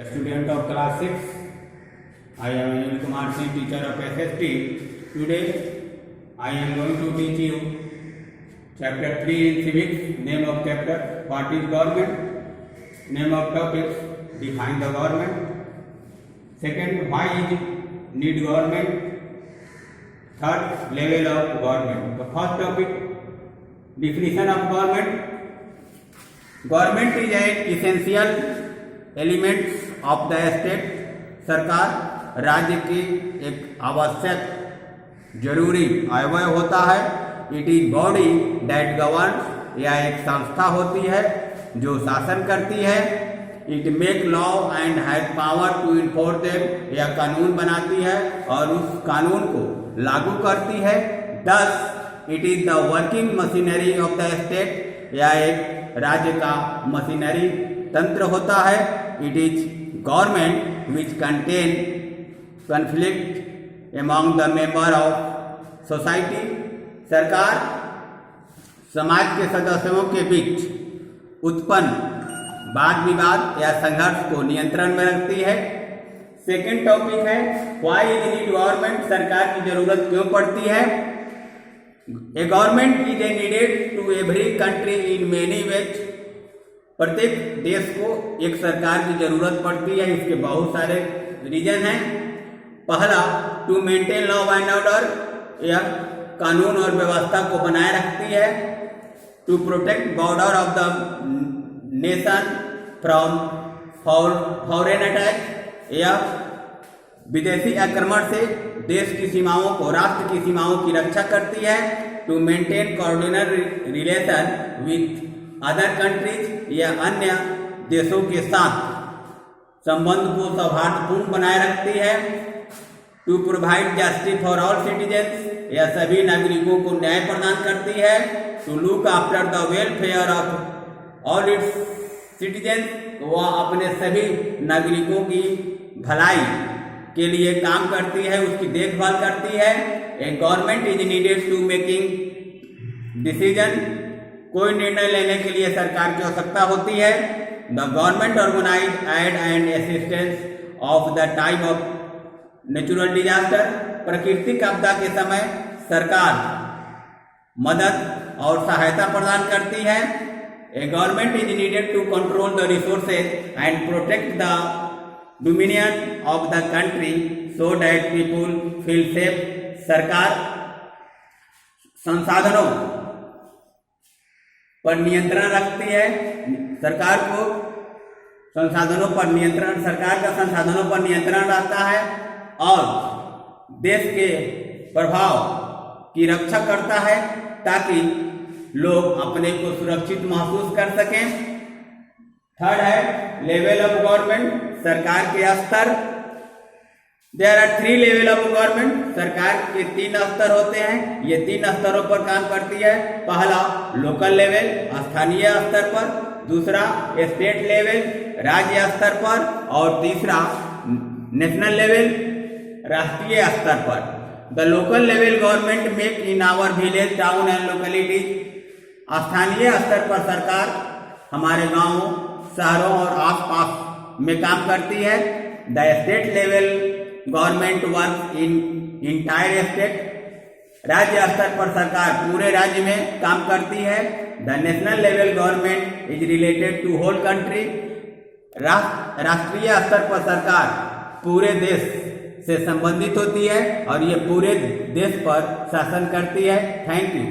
Student of class 6, I am Anil Kumar Singh, teacher of SST. Today I am going to teach you chapter 3 in civics. Name of chapter, what is government? Name of topics, define the government. Second, why is need government? Third, level of government. The first topic, definition of government. Government is an essential elements of the state. सरकार राज्य की एक आवश्यक जरूरी अवयव होता है। It is body that governs, यह एक संस्था होती है जो शासन करती है। It make law and has power to enforce them, यह कानून बनाती है और उस कानून को लागू करती है। Thus it is the working machinery of the state, यह एक राज्य का मशीनरी तंत्र होता है। It is government which contain conflict among the member of society, सरकार समाज के सदस्यों के बीच उत्पन्न वाद विवाद या संघर्ष को नियंत्रण में रखती है। सेकेंड टॉपिक है व्हाई इज नीड गवर्नमेंट, सरकार की जरूरत क्यों पड़ती है। A government is a needed to every country in many ways, प्रत्येक देश को एक सरकार की जरूरत पड़ती है। इसके बहुत सारे रीजन हैं। पहला, to maintain law and order, यह कानून और व्यवस्था को बनाए रखती है। To protect border of the nation from foreign attack, यह विदेशी आक्रमण से देश की सीमाओं को, राष्ट्र की सीमाओं की रक्षा करती है। To maintain coordinate relation with other countries, यह अन्य देशों के साथ संबंध को सौहार्दपूर्ण बनाए रखती है। To provide justice for all citizens, यह सभी नागरिकों को न्याय प्रदान करती है। To look after the welfare of all its citizens, वह अपने सभी नागरिकों की भलाई के लिए काम करती है, उसकी देखभाल करती है। A government is needed to making decision, कोई निर्णय लेने के लिए सरकार की आवश्यकता होती है। The government organise aid and assistance of the time of natural disaster, प्राकृतिक आपदा के समय सरकार मदद और सहायता प्रदान करती है। A government is needed to control the resources and protect the dominion of the country so that people feel safe, सरकार संसाधनों पर नियंत्रण रखती है। सरकार को संसाधनों पर नियंत्रण, सरकार का संसाधनों पर नियंत्रण रहता है और देश के प्रभाव की रक्षा करता है ताकि लोग अपने को सुरक्षित महसूस कर सकें। थर्ड है लेवल ऑफ गवर्नमेंट, सरकार के स्तर। There are 3 level of government, सरकार के 3 स्तर होते हैं। ये 3 स्तरों पर काम करती है। पहला लोकल लेवल, स्थानीय स्तर पर। दूसरा स्टेट लेवल, राज्य स्तर पर। और तीसरा नेशनल लेवल, राष्ट्रीय स्तर पर। The local level government make in our village, town and localities, स्थानीय स्तर पर सरकार हमारे गांवों, शहरों और आसपास में काम करती है। The state level government work in entire state, राज्य स्तर पर सरकार पूरे राज्य में काम करती है। The national level government is related to whole country, राष्ट्रीय स्तर पर सरकार पूरे देश से संबंधित होती है और ये पूरे देश पर शासन करती है। Thank you.